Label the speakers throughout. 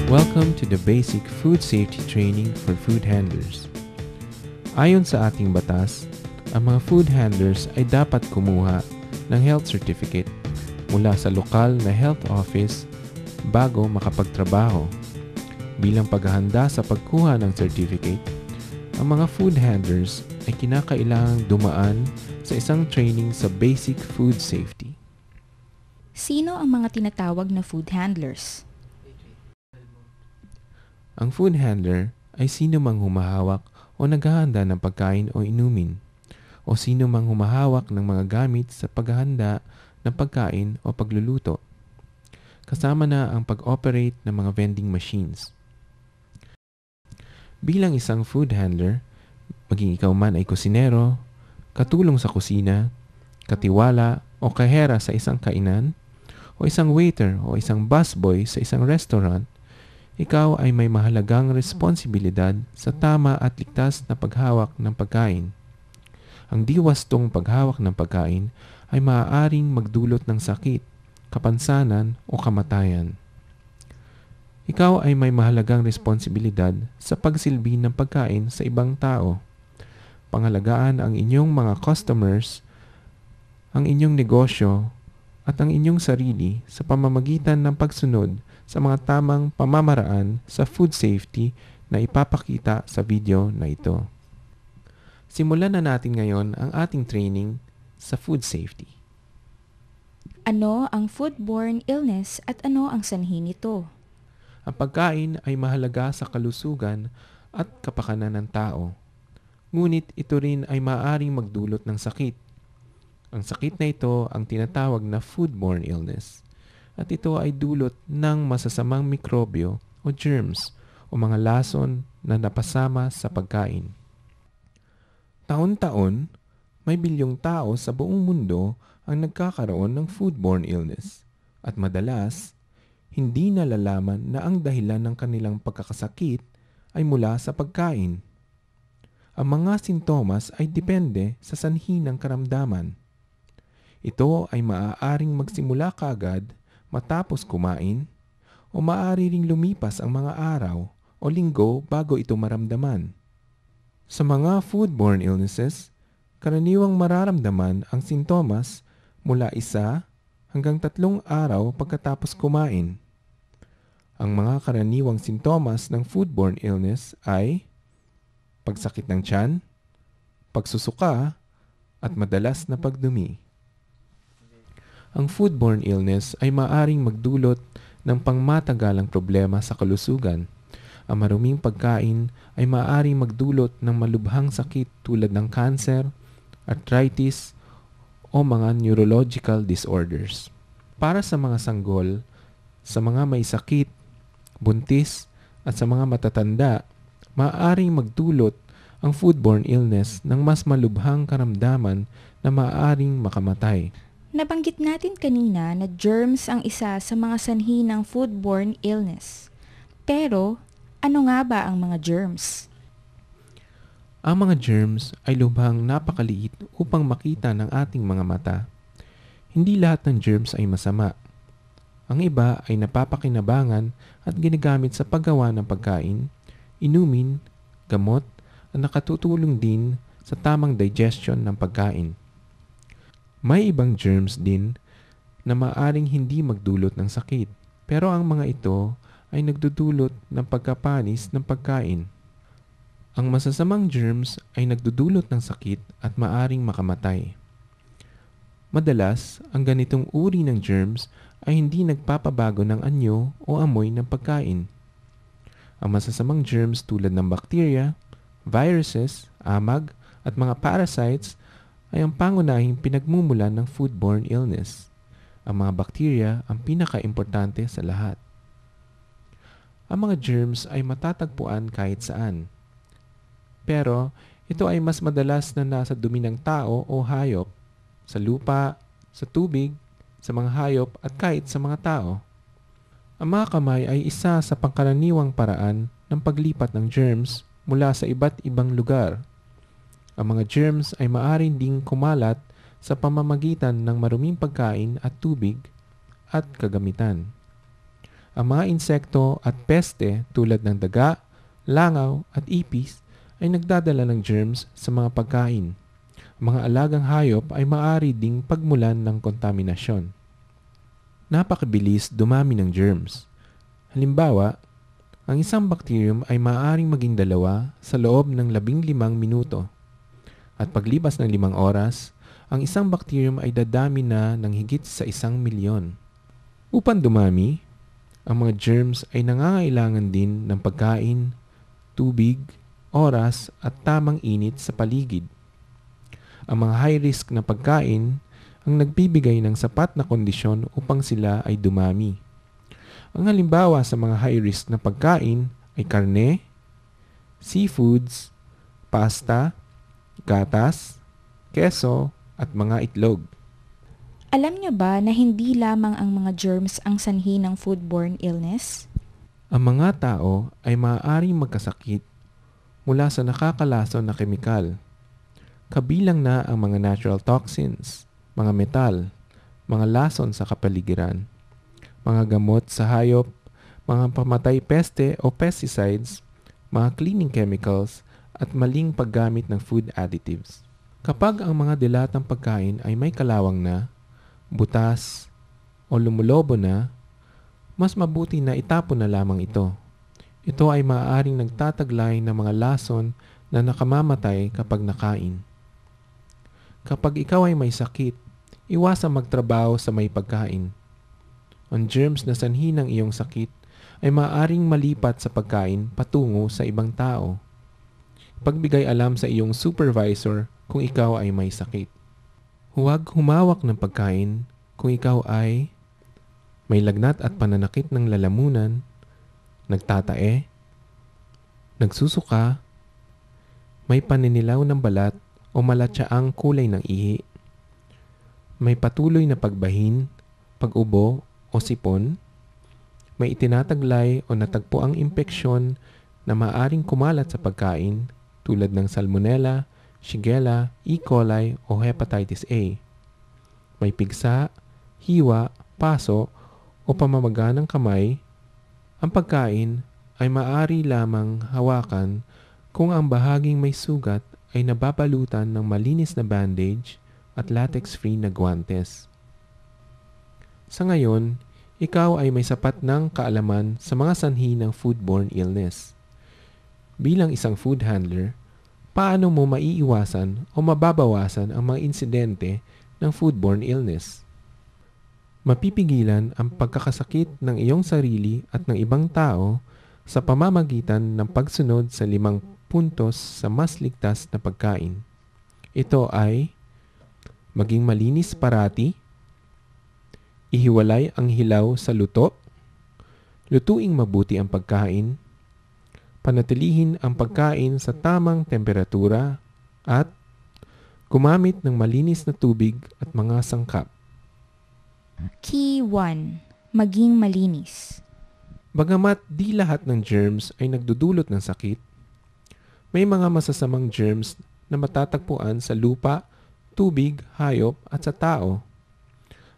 Speaker 1: Welcome to the Basic Food Safety Training for Food Handlers. Ayon sa ating batas, ang mga food handlers ay dapat kumuha ng health certificate mula sa lokal na health office bago makapagtrabaho. Bilang paghahanda sa pagkuha ng certificate, ang mga food handlers ay kinakailangang dumaan sa isang training sa basic food safety.
Speaker 2: Sino ang mga tinatawag na food handlers?
Speaker 1: Ang food handler ay sino mang humahawak o naghahanda ng pagkain o inumin, o sino mang humahawak ng mga gamit sa paghahanda ng pagkain o pagluluto, kasama na ang pag-operate ng mga vending machines. Bilang isang food handler, maging ikaw man ay kusinero, katulong sa kusina, katiwala o kahera sa isang kainan, o isang waiter o isang busboy sa isang restaurant, ikaw ay may mahalagang responsibilidad sa tama at ligtas na paghawak ng pagkain. Ang diwastong paghawak ng pagkain ay maaaring magdulot ng sakit, kapansanan o kamatayan. Ikaw ay may mahalagang responsibilidad sa pagsilbi ng pagkain sa ibang tao. Pangalagaan ang inyong mga customers, ang inyong negosyo, at ang inyong sarili sa pamamagitan ng pagsunod sa mga tamang pamamaraan sa food safety na ipapakita sa video na ito. Simulan na natin ngayon ang ating training sa food safety.
Speaker 2: Ano ang foodborne illness at ano ang sanhi nito?
Speaker 1: Ang pagkain ay mahalaga sa kalusugan at kapakanan ng tao. Ngunit ito rin ay maaaring magdulot ng sakit. Ang sakit na ito ang tinatawag na foodborne illness. At ito ay dulot ng masasamang mikrobyo o germs o mga lason na napasama sa pagkain. Taon-taon, may bilyong tao sa buong mundo ang nagkakaroon ng foodborne illness at madalas, hindi nalalaman na ang dahilan ng kanilang pagkakasakit ay mula sa pagkain. Ang mga sintomas ay depende sa sanhi ng karamdaman. Ito ay maaaring magsimula kaagad matapos kumain o maaari ring lumipas ang mga araw o linggo bago ito maramdaman. Sa mga foodborne illnesses, karaniwang mararamdaman ang sintomas mula 1 hanggang 3 araw pagkatapos kumain. Ang mga karaniwang sintomas ng foodborne illness ay pagsakit ng tiyan, pagsusuka, at madalas na pagdumi. Ang foodborne illness ay maaaring magdulot ng pangmatagalang problema sa kalusugan. Ang maruming pagkain ay maaaring magdulot ng malubhang sakit tulad ng cancer, arthritis, o mga neurological disorders. Para sa mga sanggol, sa mga may sakit, buntis, at sa mga matatanda, maaaring magdulot ang foodborne illness ng mas malubhang karamdaman na maaaring makamatay.
Speaker 2: Nabanggit natin kanina na germs ang isa sa mga sanhi ng foodborne illness. Pero, ano nga ba ang mga germs?
Speaker 1: Ang mga germs ay lubhang napakaliit upang makita ng ating mga mata. Hindi lahat ng germs ay masama. Ang iba ay napapakinabangan at ginagamit sa paggawa ng pagkain, inumin, gamot, at nakatutulong din sa tamang digestion ng pagkain. May ibang germs din na maaaring hindi magdulot ng sakit, pero ang mga ito ay nagdudulot ng pagkapanis ng pagkain. Ang masasamang germs ay nagdudulot ng sakit at maaaring makamatay. Madalas, ang ganitong uri ng germs ay hindi nagpapabago ng anyo o amoy ng pagkain. Ang masasamang germs tulad ng bacteria, viruses, amag, at mga parasites ay ang pangunahing pinagmumulan ng foodborne illness. Ang mga bakterya ang pinaka-importante sa lahat. Ang mga germs ay matatagpuan kahit saan. Pero ito ay mas madalas na nasa dumi ng tao o hayop, sa lupa, sa tubig, sa mga hayop at kahit sa mga tao. Ang mga kamay ay isa sa pangkaraniwang paraan ng paglipat ng germs mula sa iba't ibang lugar. Ang mga germs ay maaaring ding kumalat sa pamamagitan ng maruming pagkain at tubig at kagamitan. Ang mga insekto at peste tulad ng daga, langaw at ipis ay nagdadala ng germs sa mga pagkain. Ang mga alagang hayop ay maaari ding pagmulan ng kontaminasyon. Napakabilis dumami ng germs. Halimbawa, ang isang bacterium ay maaaring maging 2 sa loob ng 15 minuto. At paglipas ng 5 oras, ang isang bacterium ay dadami na ng higit sa 1,000,000. Upang dumami, ang mga germs ay nangangailangan din ng pagkain, tubig, oras at tamang init sa paligid. Ang mga high-risk na pagkain ang nagbibigay ng sapat na kondisyon upang sila ay dumami. Ang halimbawa sa mga high-risk na pagkain ay karne, seafoods, pasta, gatas, keso, at mga itlog.
Speaker 2: Alam niyo ba na hindi lamang ang mga germs ang sanhi ng foodborne illness?
Speaker 1: Ang mga tao ay maaaring magkasakit mula sa nakakalason na kemikal. Kabilang na ang mga natural toxins, mga metal, mga lason sa kapaligiran, mga gamot sa hayop, mga pamatay peste o pesticides, mga cleaning chemicals, at maling paggamit ng food additives. Kapag ang mga dilatang pagkain ay may kalawang na, butas, o lumulobo na, mas mabuti na itapon na lamang ito. Ito ay maaaring nagtataglay ng mga lason na nakamamatay kapag nakain. Kapag ikaw ay may sakit, iwasang magtrabaho sa may pagkain. Ang germs na sanhi ng iyong sakit ay maaaring malipat sa pagkain patungo sa ibang tao. Pagbigay alam sa iyong supervisor kung ikaw ay may sakit. Huwag humawak ng pagkain kung ikaw ay may lagnat at pananakit ng lalamunan, nagtatae, nagsusuka, may paninilaw ng balat o malatsaang kulay ng ihi, may patuloy na pagbahin, pag-ubo o sipon, may itinataglay o natagpuang impeksyon na maaaring kumalat sa pagkain tulad ng salmonella, shigella, E. coli o hepatitis A, may pigsa, hiwa, paso o pamamaga ng kamay. Ang pagkain ay maaari lamang hawakan kung ang bahaging may sugat ay nababalutan ng malinis na bandage at latex-free na guwantes. Sa ngayon, ikaw ay may sapat ng kaalaman sa mga sanhi ng foodborne illness. Bilang isang food handler, paano mo maiiwasan o mababawasan ang mga insidente ng foodborne illness? Mapipigilan ang pagkakasakit ng iyong sarili at ng ibang tao sa pamamagitan ng pagsunod sa 5 puntos sa mas ligtas na pagkain. Ito ay maging malinis parati, ihiwalay ang hilaw sa luto, lutuing mabuti ang pagkain, panatilihin ang pagkain sa tamang temperatura, at gumamit ng malinis na tubig at mga sangkap.
Speaker 2: Key 1. Maging malinis.
Speaker 1: Bagamat di lahat ng germs ay nagdudulot ng sakit, may mga masasamang germs na matatagpuan sa lupa, tubig, hayop at sa tao.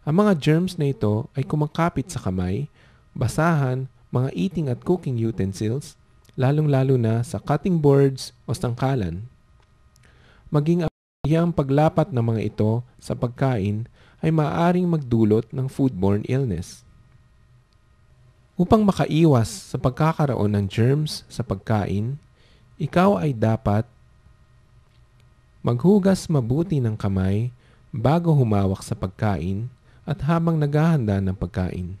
Speaker 1: Ang mga germs na ito ay kumakapit sa kamay, basahan, mga eating at cooking utensils, lalong-lalo na sa cutting boards o sangkalan. Maging ang paglapat ng mga ito sa pagkain ay maaaring magdulot ng foodborne illness. Upang makaiwas sa pagkakaroon ng germs sa pagkain, ikaw ay dapat maghugas mabuti ng kamay bago humawak sa pagkain at habang naghahanda ng pagkain.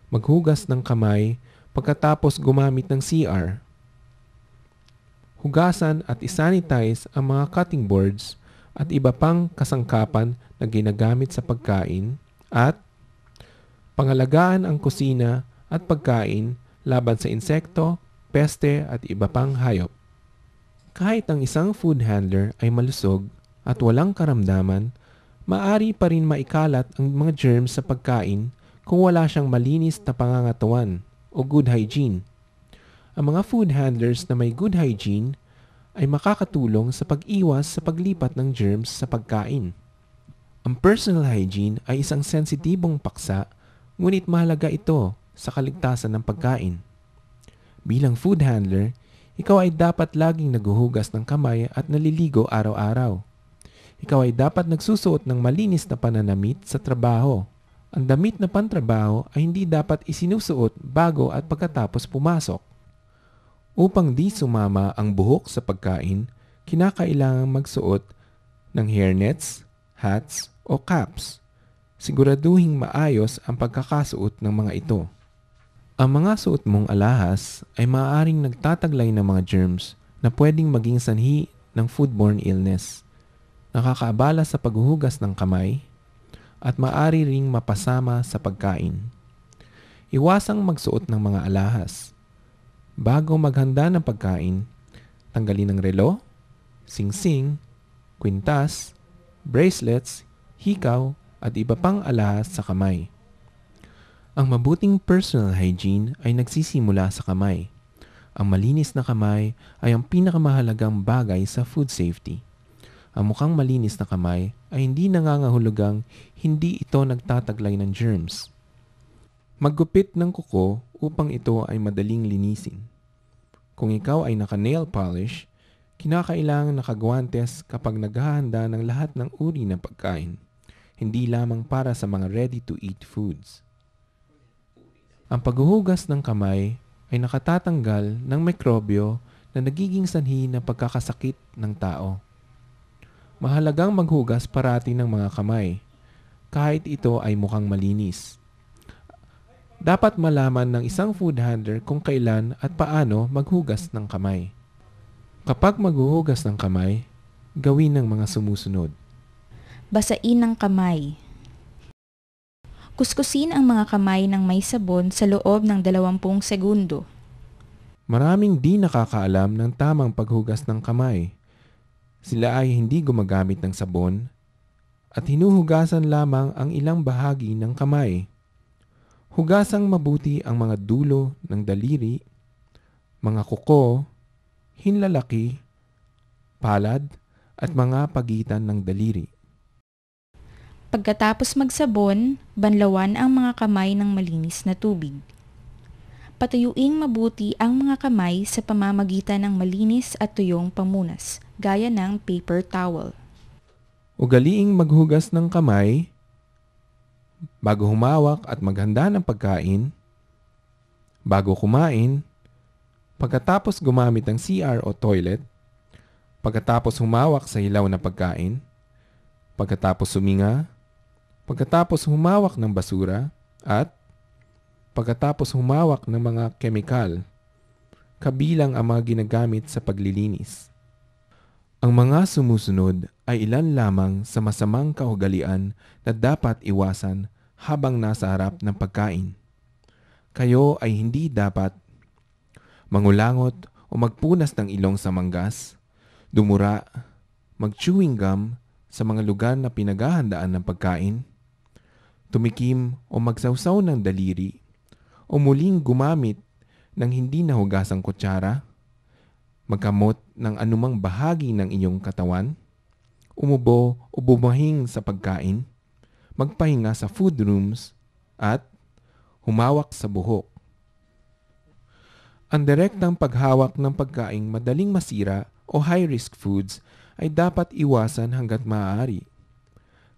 Speaker 1: Maghugas ng kamay pagkatapos gumamit ng CR. Hugasan at isanitize ang mga cutting boards at iba pang kasangkapan na ginagamit sa pagkain, at pangalagaan ang kusina at pagkain laban sa insekto, peste at iba pang hayop. Kahit ang isang food handler ay malusog at walang karamdaman, maaari pa rin maikalat ang mga germs sa pagkain kung wala siyang malinis na pangangatawan o good hygiene. Ang mga food handlers na may good hygiene ay makakatulong sa pag-iwas sa paglipat ng germs sa pagkain. Ang personal hygiene ay isang sensitibong paksa, ngunit mahalaga ito sa kaligtasan ng pagkain. Bilang food handler, ikaw ay dapat laging naghuhugas ng kamay at naliligo araw-araw. Ikaw ay dapat nagsusuot ng malinis na pananamit sa trabaho. Ang damit na pantrabaho ay hindi dapat isinusuot bago at pagkatapos pumasok. Upang di sumama ang buhok sa pagkain, kinakailangang magsuot ng hairnets, hats o caps. Siguraduhing maayos ang pagkakasuot ng mga ito. Ang mga suot mong alahas ay maaaring nagtataglay ng mga germs na pwedeng maging sanhi ng foodborne illness. Nakakaabala sa paghuhugas ng kamay at maaari ring mapasama sa pagkain. Iwasang magsuot ng mga alahas. Bago maghanda ng pagkain, tanggalin ang relo, singsing, kwintas, bracelets, hikaw at iba pang alahas sa kamay. Ang mabuting personal hygiene ay nagsisimula sa kamay. Ang malinis na kamay ay ang pinakamahalagang bagay sa food safety. Ang mukhang malinis na kamay ay hindi nangangahulugang hindi ito nagtataglay ng germs. Maggupit ng kuko upang ito ay madaling linisin. Kung ikaw ay naka-nail polish, kinakailangan nakagwantes kapag naghahanda ng lahat ng uri ng pagkain, hindi lamang para sa mga ready-to-eat foods. Ang paghuhugas ng kamay ay nakatatanggal ng mikrobyo na nagiging sanhi ng pagkakasakit ng tao. Mahalagang maghugas parati ng mga kamay, kahit ito ay mukhang malinis. Dapat malaman ng isang food handler kung kailan at paano maghugas ng kamay. Kapag maghuhugas ng kamay, gawin ng mga sumusunod.
Speaker 2: Basain ng kamay. Kuskusin ang mga kamay ng may sabon sa loob ng 20 segundo.
Speaker 1: Maraming di nakakaalam ng tamang paghugas ng kamay. Sila ay hindi gumagamit ng sabon at hinuhugasan lamang ang ilang bahagi ng kamay. Hugasang mabuti ang mga dulo ng daliri, mga kuko, hinlalaki, palad at mga pagitan ng daliri.
Speaker 2: Pagkatapos magsabon, banlawan ang mga kamay ng malinis na tubig. Patuyuing mabuti ang mga kamay sa pamamagitan ng malinis at tuyong pamunas, gaya ng paper towel.
Speaker 1: Ugaliing maghugas ng kamay bago humawak at maghanda ng pagkain, bago kumain, pagkatapos gumamit ng CR o toilet, pagkatapos humawak sa hilaw na pagkain, pagkatapos suminga, pagkatapos humawak ng basura, at pagkatapos humawak ng mga kemikal, kabilang ang mga ginagamit sa paglilinis. Ang mga sumusunod ay ilan lamang sa masamang kaugalian na dapat iwasan habang nasa harap ng pagkain. Kayo ay hindi dapat mangulangot o magpunas ng ilong sa manggas, dumura, mag-chewing gum sa mga lugar na pinaghahandaan ng pagkain, tumikim o magsawsaw ng daliri, o muling gumamit ng hindi nahugasang kutsara, magkamot ng anumang bahagi ng iyong katawan, umubo o bumahing sa pagkain, magpahinga sa food rooms, at humawak sa buhok. Ang direktang paghawak ng pagkaing madaling masira o high-risk foods ay dapat iwasan hanggat maaari.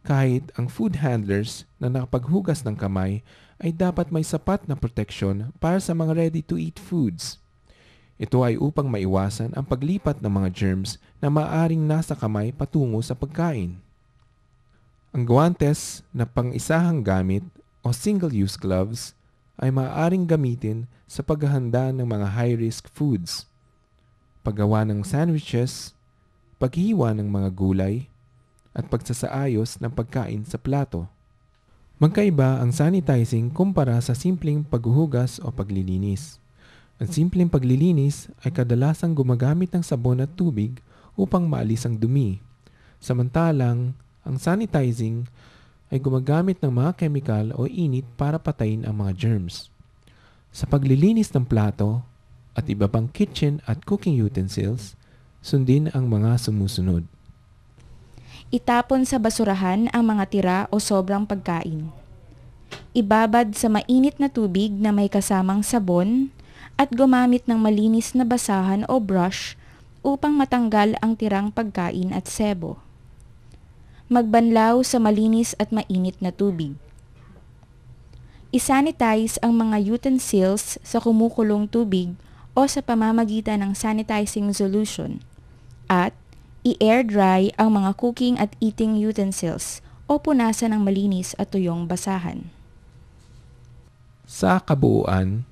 Speaker 1: Kahit ang food handlers na nakapaghugas ng kamay ay dapat may sapat na proteksyon para sa mga ready-to-eat foods. Ito ay upang maiwasan ang paglipat ng mga germs na maaaring nasa kamay patungo sa pagkain. Ang guwantes na pang-isahang gamit o single-use gloves ay maaaring gamitin sa paghahanda ng mga high-risk foods, paggawa ng sandwiches, paghiwa ng mga gulay, at pagsasaayos ng pagkain sa plato. Magkaiba ang sanitizing kumpara sa simpleng paghuhugas o paglilinis. Ang simpleng paglilinis ay kadalasang gumagamit ng sabon at tubig upang maalis ang dumi. Samantalang, ang sanitizing ay gumagamit ng mga kemikal o init para patayin ang mga germs. Sa paglilinis ng plato at iba pang kitchen at cooking utensils, sundin ang mga sumusunod.
Speaker 2: Itapon sa basurahan ang mga tira o sobrang pagkain. ibabad sa mainit na tubig na may kasamang sabon, at gumamit ng malinis na basahan o brush upang matanggal ang tirang pagkain at sebo. Magbanlaw sa malinis at mainit na tubig. Isanitize ang mga utensils sa kumukulong tubig o sa pamamagitan ng sanitizing solution, at i-air dry ang mga cooking at eating utensils o punasan ng malinis at tuyong basahan.
Speaker 1: Sa kabuuan,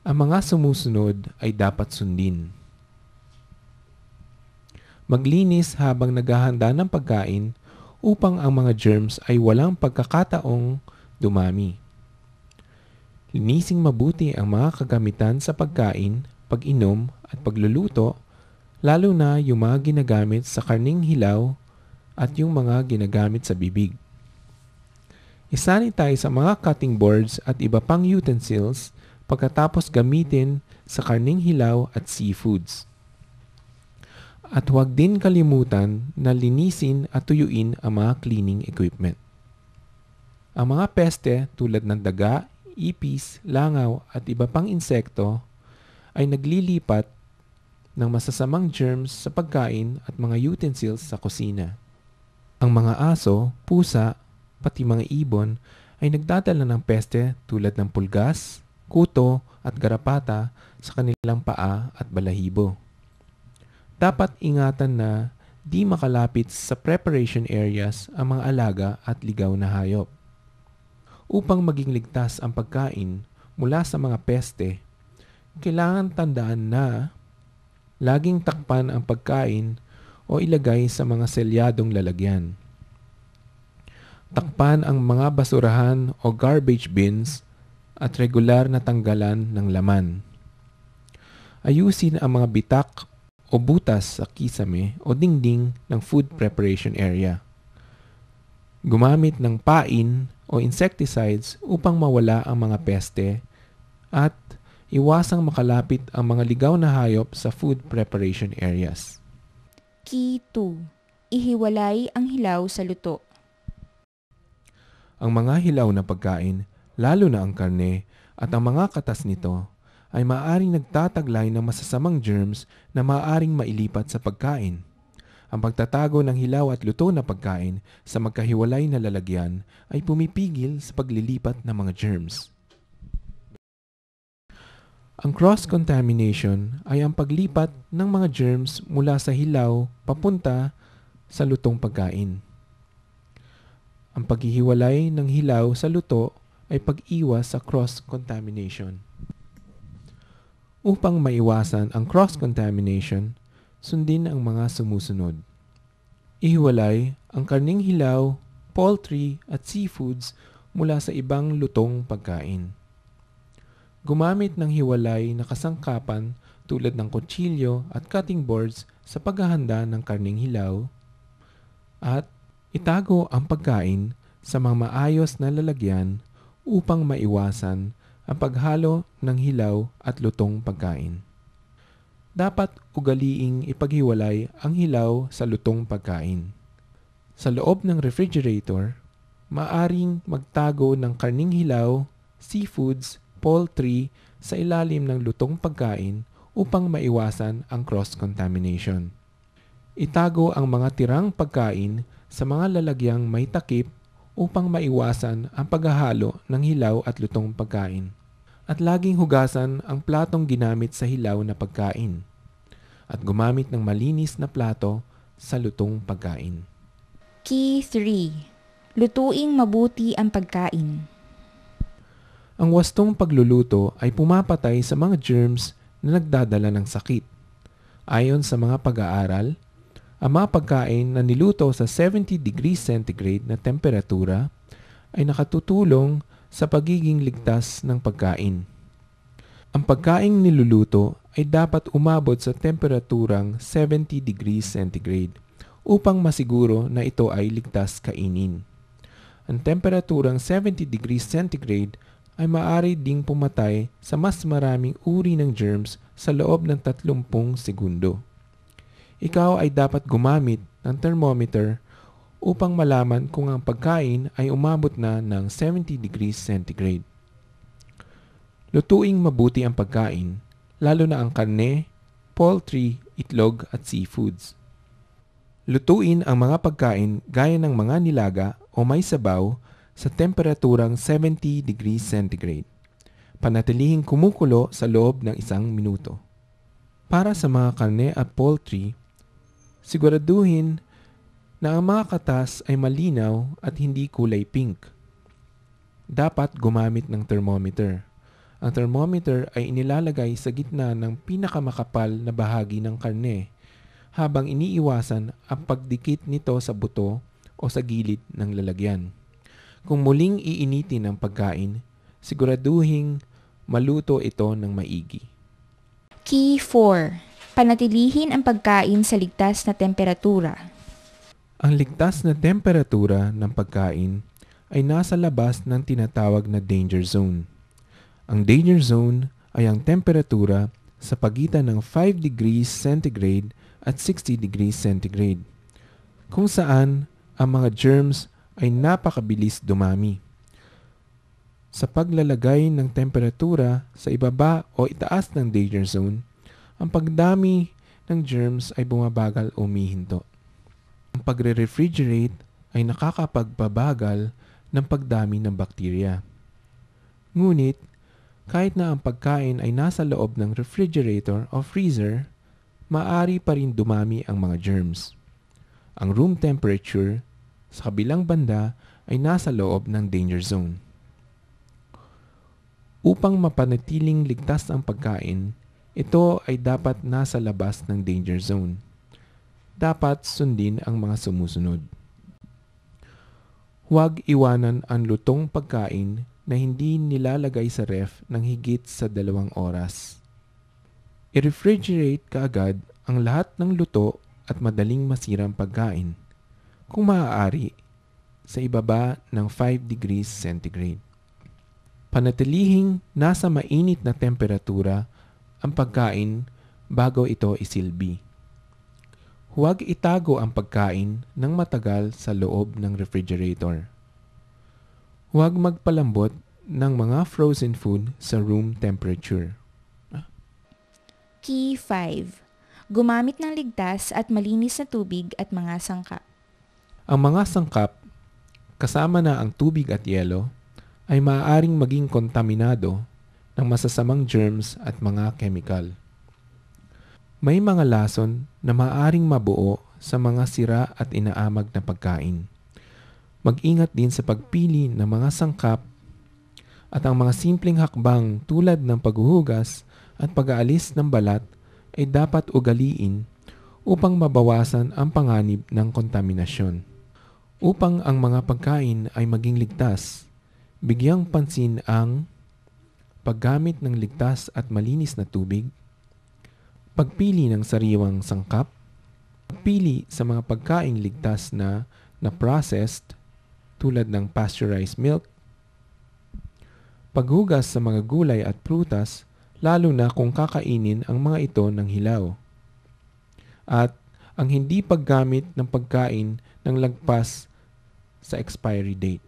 Speaker 1: ang mga sumusunod ay dapat sundin. Maglinis habang naghahanda ng pagkain upang ang mga germs ay walang pagkakataong dumami. Linising mabuti ang mga kagamitan sa pagkain, pag-inom at pagluluto, lalo na yung mga ginagamit sa karning hilaw at yung mga ginagamit sa bibig. Isanitize ang mga cutting boards at iba pang utensils pagkatapos gamitin sa karning hilaw at seafoods. At huwag din kalimutan na linisin at tuyuin ang mga cleaning equipment. Ang mga peste tulad ng daga, ipis, langaw at iba pang insekto ay naglilipat ng masasamang germs sa pagkain at mga utensils sa kusina. Ang mga aso, pusa, pati mga ibon ay nagdadala ng peste tulad ng pulgas, kuto at garapata sa kanilang paa at balahibo. Dapat ingatan na di makalapit sa preparation areas ang mga alaga at ligaw na hayop. Upang maging ligtas ang pagkain mula sa mga peste, kailangan tandaan na laging takpan ang pagkain o ilagay sa mga selyadong lalagyan. Takpan ang mga basurahan o garbage bins at regular na tanggalan ng laman. Ayusin ang mga bitak o butas sa kisame o dingding ng food preparation area. Gumamit ng pain o insecticides upang mawala ang mga peste at iwasang makalapit ang mga ligaw na hayop sa food preparation areas.
Speaker 2: Key 2. Ihiwalay ang hilaw sa luto.
Speaker 1: Ang mga hilaw na pagkain, lalo na ang karne at ang mga katas nito, ay maaaring nagtataglay ng masasamang germs na maaaring mailipat sa pagkain. Ang pagtatago ng hilaw at luto na pagkain sa magkahiwalay na lalagyan ay pumipigil sa paglilipat ng mga germs. Ang cross-contamination ay ang paglipat ng mga germs mula sa hilaw papunta sa lutong pagkain. Ang paghihiwalay ng hilaw sa luto ay pag-iwas sa cross-contamination. Upang maiwasan ang cross-contamination, sundin ang mga sumusunod. Ihiwalay ang karning hilaw, poultry at seafoods mula sa ibang lutong pagkain. Gumamit ng hiwalay na kasangkapan tulad ng kutsilyo at cutting boards sa paghahanda ng karning hilaw, at itago ang pagkain sa mga maayos na lalagyan upang maiwasan ang paghalo ng hilaw at lutong pagkain. Dapat ugaliing ipaghiwalay ang hilaw sa lutong pagkain. Sa loob ng refrigerator, maaring magtago ng karning hilaw, seafoods, poultry sa ilalim ng lutong pagkain upang maiwasan ang cross-contamination. Itago ang mga tirang pagkain sa mga lalagyang may takip upang maiwasan ang paghahalo ng hilaw at lutong pagkain. At laging hugasan ang platong ginamit sa hilaw na pagkain. At gumamit ng malinis na plato sa lutong pagkain.
Speaker 2: Key 3. Lutuing mabuti ang pagkain.
Speaker 1: Ang wastong pagluluto ay pumapatay sa mga germs na nagdadala ng sakit. Ayon sa mga pag-aaral, ang mga pagkain na niluto sa 70 degrees centigrade na temperatura ay nakatutulong sa pagiging ligtas ng pagkain. Ang pagkaing niluluto ay dapat umabot sa temperaturang 70 degrees centigrade upang masiguro na ito ay ligtas kainin. Ang temperaturang 70 degrees centigrade ay maaari ding pumatay sa mas maraming uri ng germs sa loob ng 30 segundo. Ikaw ay dapat gumamit ng thermometer upang malaman kung ang pagkain ay umabot na ng 70 degrees centigrade. Lutuing mabuti ang pagkain, lalo na ang karne, poultry, itlog at seafoods. Lutuin ang mga pagkain gaya ng mga nilaga o may sabaw sa temperaturang 70 degrees centigrade. Panatilihing kumukulo sa loob ng 1 minuto. Para sa mga karne at poultry, siguraduhin na ang mga katas ay malinaw at hindi kulay pink. Dapat gumamit ng thermometer. Ang thermometer ay inilalagay sa gitna ng pinakamakapal na bahagi ng karne habang iniiwasan ang pagdikit nito sa buto o sa gilid ng lalagyan. Kung muling iinitin ang pagkain, siguraduhing maluto ito ng maigi.
Speaker 2: Key 4. Panatilihin ang pagkain sa ligtas na temperatura.
Speaker 1: Ang ligtas na temperatura ng pagkain ay nasa labas ng tinatawag na danger zone. Ang danger zone ay ang temperatura sa pagitan ng 5 degrees centigrade at 60 degrees centigrade, kung saan ang mga germs ay napakabilis dumami. Sa paglalagay ng temperatura sa ibaba o itaas ng danger zone, ang pagdami ng germs ay bumabagal o humihinto. Ang pagre-refrigerate ay nakakapagpabagal ng pagdami ng bakterya. Ngunit, kahit na ang pagkain ay nasa loob ng refrigerator o freezer, maaari pa rin dumami ang mga germs. Ang room temperature sa kabilang banda ay nasa loob ng danger zone. Upang mapanatiling ligtas ang pagkain, ito ay dapat nasa labas ng danger zone. Dapat sundin ang mga sumusunod. Huwag iwanan ang lutong pagkain na hindi nilalagay sa ref ng higit sa 2 oras. I-refrigerate kaagad ang lahat ng luto at madaling masirang pagkain, kung maaari, sa ibaba ng 5 degrees centigrade. Panatilihing nasa mainit na temperatura ang pagkain bago ito isilbi. Huwag itago ang pagkain ng matagal sa loob ng refrigerator. Huwag magpalambot ng mga frozen food sa room temperature.
Speaker 2: Key 5. Gumamit ng ligtas at malinis na tubig at mga sangkap.
Speaker 1: Ang mga sangkap, kasama na ang tubig at yelo, ay maaaring maging kontaminado ng masasamang germs at mga chemical. May mga lason na maaaring mabuo sa mga sira at inaamag na pagkain. Mag-ingat din sa pagpili ng mga sangkap at ang mga simpleng hakbang tulad ng paghuhugas at pag-aalis ng balat ay dapat ugaliin upang mabawasan ang panganib ng kontaminasyon. Upang ang mga pagkain ay maging ligtas, bigyang pansin ang paggamit ng ligtas at malinis na tubig, pagpili ng sariwang sangkap, pagpili sa mga pagkaing ligtas na processed tulad ng pasteurized milk, paghugas sa mga gulay at prutas lalo na kung kakainin ang mga ito ng hilaw, at ang hindi paggamit ng pagkain ng lagpas sa expiry date.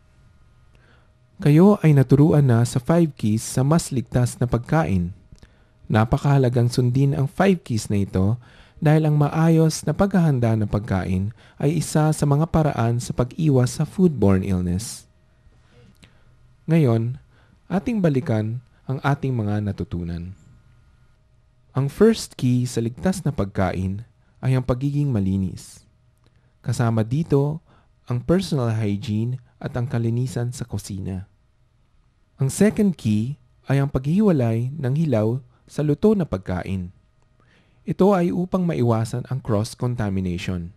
Speaker 1: Kayo ay naturuan na sa 5 keys sa mas ligtas na pagkain. Napakahalagang sundin ang 5 keys na ito dahil ang maayos na paghahanda ng pagkain ay isa sa mga paraan sa pag-iwas sa foodborne illness. Ngayon, ating balikan ang ating mga natutunan. Ang first key sa ligtas na pagkain ay ang pagiging malinis. Kasama dito ang personal hygiene at ang kalinisan sa kusina. Ang second key ay ang paghihiwalay ng hilaw sa luto na pagkain. Ito ay upang maiwasan ang cross-contamination.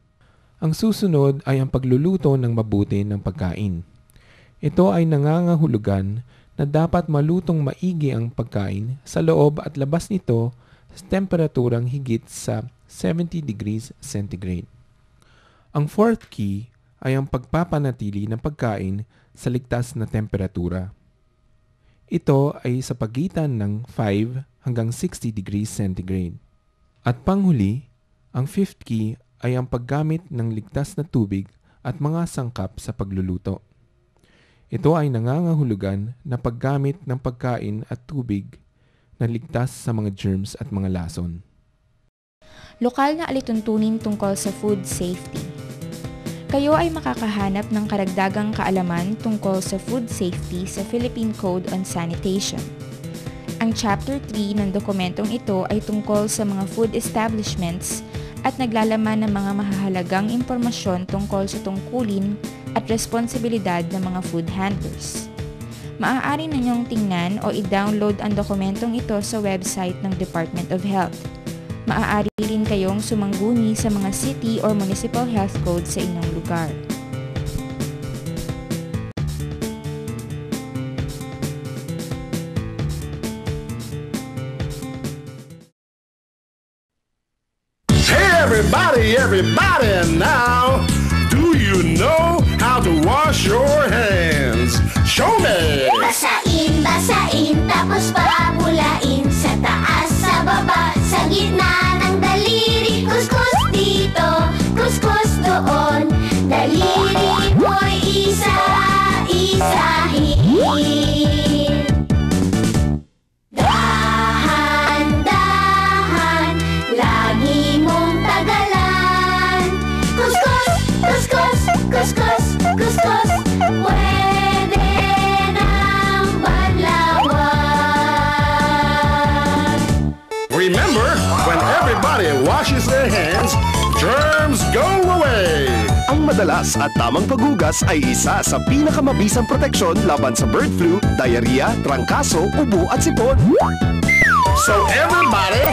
Speaker 1: Ang susunod ay ang pagluluto ng mabuti ng pagkain. Ito ay nangangahulugan na dapat malutong maigi ang pagkain sa loob at labas nito sa temperaturang higit sa 70 degrees centigrade. Ang fourth key ay ang pagpapanatili ng pagkain sa ligtas na temperatura. Ito ay sa pagitan ng 5 hanggang 60 degrees centigrade. At panghuli, ang fifth key ay ang paggamit ng ligtas na tubig at mga sangkap sa pagluluto. Ito ay nangangahulugan na paggamit ng pagkain at tubig na ligtas sa mga germs at mga lason.
Speaker 2: Lokal na alituntunin tungkol sa food safety. Kayo ay makakahanap ng karagdagang kaalaman tungkol sa food safety sa Philippine Code on Sanitation. Ang Chapter 3 ng dokumentong ito ay tungkol sa mga food establishments at naglalaman ng mga mahahalagang impormasyon tungkol sa tungkulin at responsibilidad ng mga food handlers. Maaari ninyong tingnan o i-download ang dokumentong ito sa website ng Department of Health. Maaari rin kayong sumangguni sa mga city or municipal health codes sa inyong lugar.
Speaker 3: Everybody now, do you know how to wash your hands? Show me!
Speaker 4: Basain, tapos pabulain. Sa taas, sa baba, sa gitna ng daliri. Kuskus dito, kuskus doon. Daliri mo'y isa-isahin. Dahan-dahan, lagi mong tagalan. Kuskus, kuskus, kuskus, kuskus. Pwede nang banlawan.
Speaker 3: Remember, when everybody washes their hands, germs go away.
Speaker 5: Ang madalas at tamang paghugas ay isa sa pinakamabisang proteksyon laban sa bird flu, diarrhea, trangkaso, ubo at sipon.
Speaker 3: So everybody,